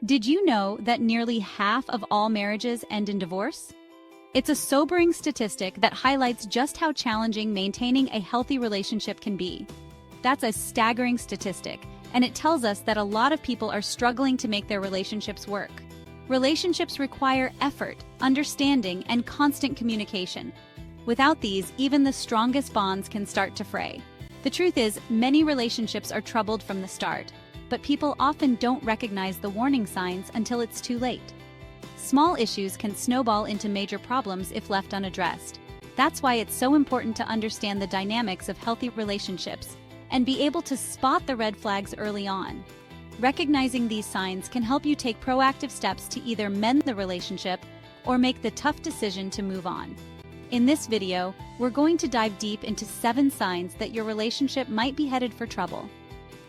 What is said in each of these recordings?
Did you know that nearly half of all marriages end in divorce? It's a sobering statistic that highlights just how challenging maintaining a healthy relationship can be. That's a staggering statistic, and it tells us that a lot of people are struggling to make their relationships work. Relationships require effort, understanding, and constant communication. Without these, even the strongest bonds can start to fray. The truth is, many relationships are troubled from the start, but people often don't recognize the warning signs until it's too late. Small issues can snowball into major problems if left unaddressed. That's why it's so important to understand the dynamics of healthy relationships and be able to spot the red flags early on. Recognizing these signs can help you take proactive steps to either mend the relationship or make the tough decision to move on. In this video, we're going to dive deep into 7 signs that your relationship might be headed for trouble.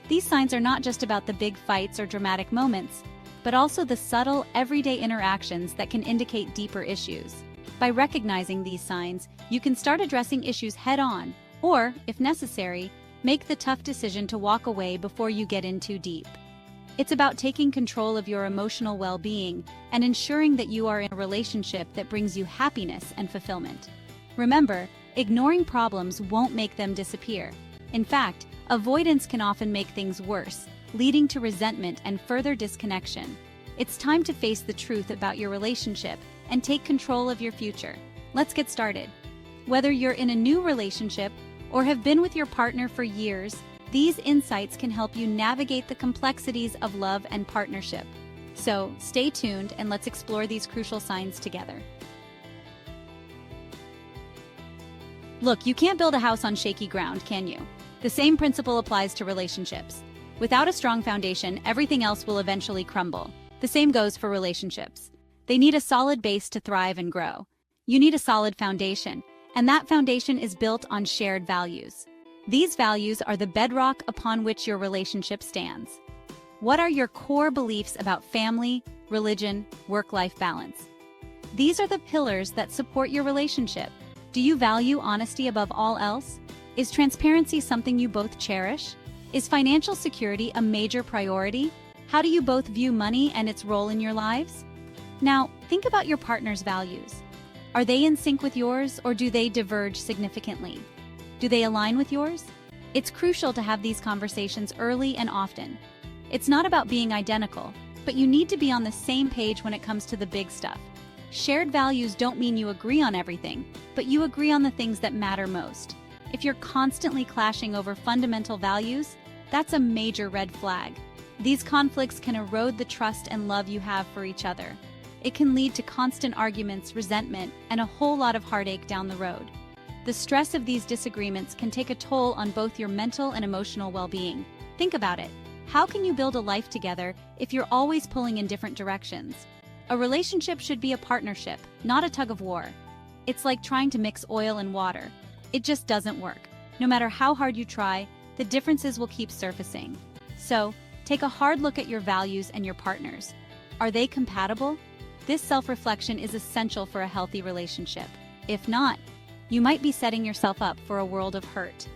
These signs are not just about the big fights or dramatic moments, but also the subtle, everyday interactions that can indicate deeper issues. By recognizing these signs, you can start addressing issues head-on, or, if necessary, make the tough decision to walk away before you get in too deep. It's about taking control of your emotional well-being and ensuring that you are in a relationship that brings you happiness and fulfillment. Remember, ignoring problems won't make them disappear. In fact, avoidance can often make things worse, leading to resentment and further disconnection. It's time to face the truth about your relationship and take control of your future. Let's get started. Whether you're in a new relationship or have been with your partner for years, these insights can help you navigate the complexities of love and partnership. So, stay tuned and let's explore these crucial signs together. Look, you can't build a house on shaky ground, can you? The same principle applies to relationships. Without a strong foundation, everything else will eventually crumble. The same goes for relationships. They need a solid base to thrive and grow. You need a solid foundation, and that foundation is built on shared values. These values are the bedrock upon which your relationship stands. What are your core beliefs about family, religion, work-life balance? These are the pillars that support your relationship. Do you value honesty above all else? Is transparency something you both cherish? Is financial security a major priority? How do you both view money and its role in your lives? Now, think about your partner's values. Are they in sync with yours, or do they diverge significantly? Do they align with yours? It's crucial to have these conversations early and often. It's not about being identical, but you need to be on the same page when it comes to the big stuff. Shared values don't mean you agree on everything, but you agree on the things that matter most. If you're constantly clashing over fundamental values, that's a major red flag. These conflicts can erode the trust and love you have for each other. It can lead to constant arguments, resentment, and a whole lot of heartache down the road. The stress of these disagreements can take a toll on both your mental and emotional well-being. Think about it. How can you build a life together if you're always pulling in different directions? A relationship should be a partnership, not a tug of war. It's like trying to mix oil and water. It just doesn't work. No matter how hard you try, the differences will keep surfacing. So, take a hard look at your values and your partner's. Are they compatible? This self-reflection is essential for a healthy relationship. If not, you might be setting yourself up for a world of hurt.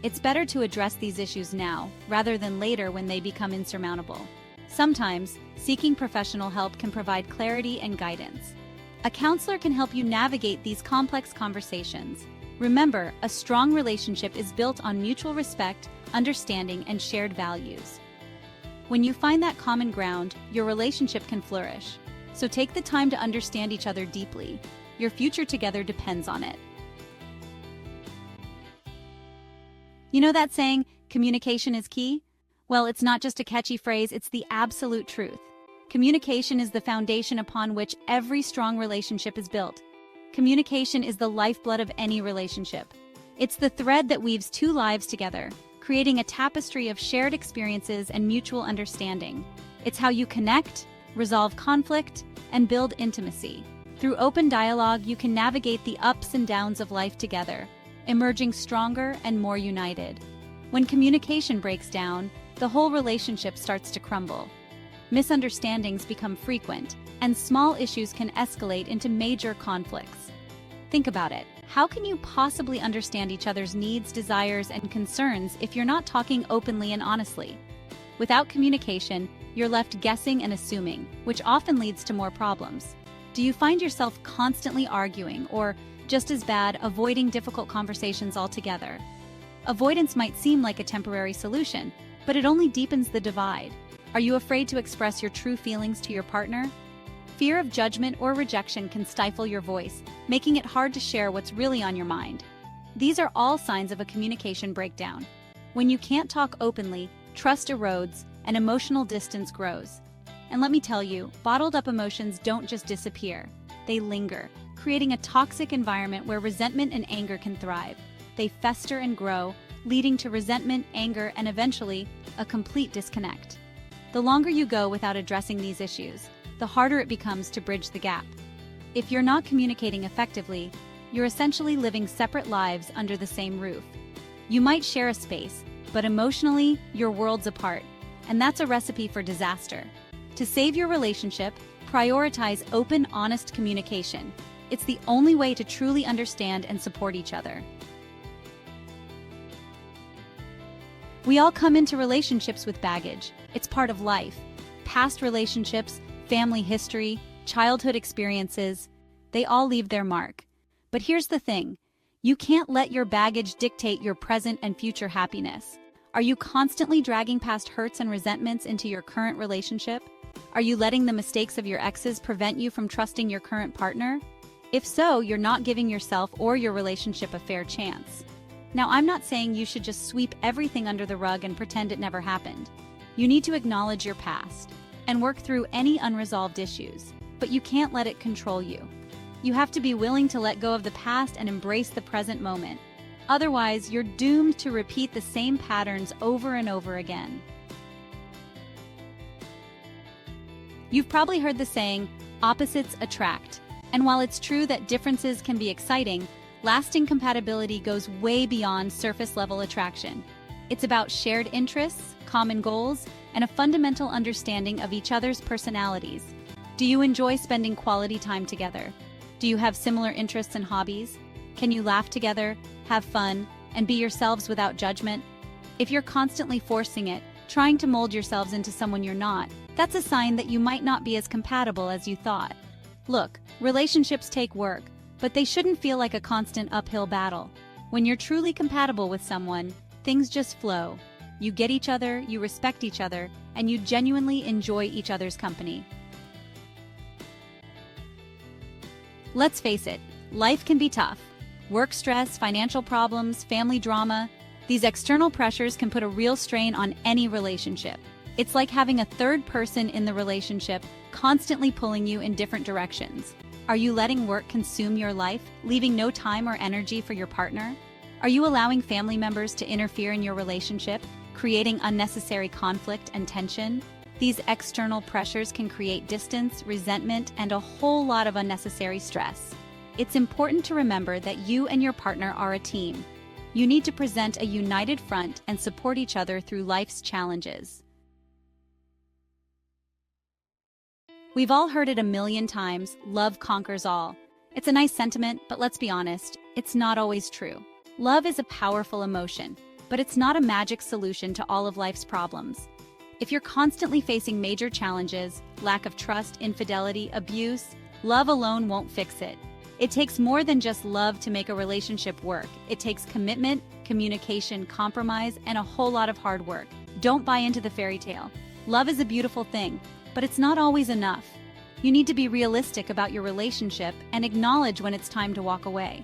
It's better to address these issues now, rather than later when they become insurmountable. Sometimes, seeking professional help can provide clarity and guidance. A counselor can help you navigate these complex conversations. Remember, a strong relationship is built on mutual respect, understanding, and shared values. When you find that common ground, your relationship can flourish. So take the time to understand each other deeply. Your future together depends on it. You know that saying, communication is key? Well, it's not just a catchy phrase, it's the absolute truth. Communication is the foundation upon which every strong relationship is built. Communication is the lifeblood of any relationship. It's the thread that weaves 2 lives together, creating a tapestry of shared experiences and mutual understanding. It's how you connect, resolve conflict, and build intimacy. Through open dialogue, you can navigate the ups and downs of life together, emerging stronger and more united. When communication breaks down, the whole relationship starts to crumble. Misunderstandings become frequent, and small issues can escalate into major conflicts. Think about it. How can you possibly understand each other's needs, desires, and concerns if you're not talking openly and honestly? Without communication, you're left guessing and assuming, which often leads to more problems. Do you find yourself constantly arguing or, just as bad, avoiding difficult conversations altogether? Avoidance might seem like a temporary solution, but it only deepens the divide. Are you afraid to express your true feelings to your partner? Fear of judgment or rejection can stifle your voice, making it hard to share what's really on your mind. These are all signs of a communication breakdown. When you can't talk openly, trust erodes and emotional distance grows. And let me tell you, bottled up emotions don't just disappear. They linger, creating a toxic environment where resentment and anger can thrive. They fester and grow, leading to resentment, anger, and eventually, a complete disconnect. The longer you go without addressing these issues, the harder it becomes to bridge the gap. If you're not communicating effectively, you're essentially living separate lives under the same roof. You might share a space, but emotionally, you're worlds apart, and that's a recipe for disaster. To save your relationship, prioritize open, honest communication. It's the only way to truly understand and support each other. We all come into relationships with baggage. It's part of life. Past relationships, family history, childhood experiences, they all leave their mark. But here's the thing, you can't let your baggage dictate your present and future happiness. Are you constantly dragging past hurts and resentments into your current relationship? Are you letting the mistakes of your exes prevent you from trusting your current partner? If so, you're not giving yourself or your relationship a fair chance. Now, I'm not saying you should just sweep everything under the rug and pretend it never happened. You need to acknowledge your past and work through any unresolved issues, but you can't let it control you. You have to be willing to let go of the past and embrace the present moment. Otherwise, you're doomed to repeat the same patterns over and over again. You've probably heard the saying, opposites attract. And while it's true that differences can be exciting, lasting compatibility goes way beyond surface-level attraction. It's about shared interests, common goals, and a fundamental understanding of each other's personalities. Do you enjoy spending quality time together? Do you have similar interests and hobbies? Can you laugh together, have fun, and be yourselves without judgment? If you're constantly forcing it, trying to mold yourselves into someone you're not, that's a sign that you might not be as compatible as you thought. Look, relationships take work, but they shouldn't feel like a constant uphill battle. When you're truly compatible with someone, things just flow. You get each other, you respect each other, and you genuinely enjoy each other's company. Let's face it, life can be tough. Work stress, financial problems, family drama, these external pressures can put a real strain on any relationship. It's like having a third person in the relationship, constantly pulling you in different directions. Are you letting work consume your life, leaving no time or energy for your partner? Are you allowing family members to interfere in your relationship, creating unnecessary conflict and tension? These external pressures can create distance, resentment, and a whole lot of unnecessary stress. It's important to remember that you and your partner are a team. You need to present a united front and support each other through life's challenges. We've all heard it a million times, love conquers all. It's a nice sentiment, but let's be honest, it's not always true. Love is a powerful emotion, but it's not a magic solution to all of life's problems. If you're constantly facing major challenges, lack of trust, infidelity, abuse, love alone won't fix it. It takes more than just love to make a relationship work. It takes commitment, communication, compromise, and a whole lot of hard work. Don't buy into the fairy tale. Love is a beautiful thing, but it's not always enough. You need to be realistic about your relationship and acknowledge when it's time to walk away.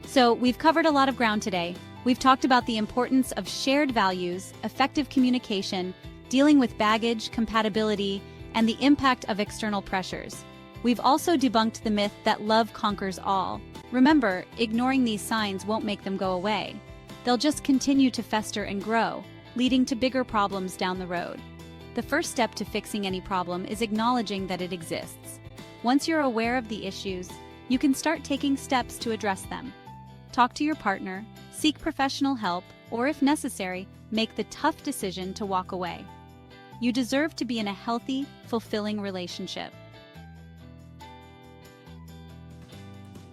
So, we've covered a lot of ground today. We've talked about the importance of shared values, effective communication, dealing with baggage, compatibility, and the impact of external pressures. We've also debunked the myth that love conquers all. Remember, ignoring these signs won't make them go away. They'll just continue to fester and grow, leading to bigger problems down the road. The first step to fixing any problem is acknowledging that it exists. Once you're aware of the issues, you can start taking steps to address them. Talk to your partner, seek professional help, or if necessary, make the tough decision to walk away. You deserve to be in a healthy, fulfilling relationship.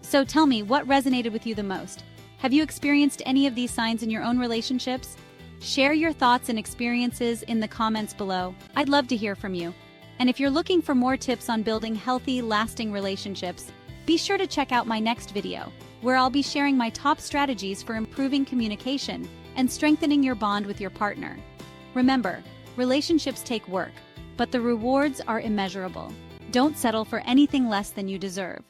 So tell me, what resonated with you the most? Have you experienced any of these signs in your own relationships? Share your thoughts and experiences in the comments below. I'd love to hear from you. And if you're looking for more tips on building healthy, lasting relationships, be sure to check out my next video, where I'll be sharing my top strategies for improving communication and strengthening your bond with your partner. Remember, relationships take work, but the rewards are immeasurable. Don't settle for anything less than you deserve.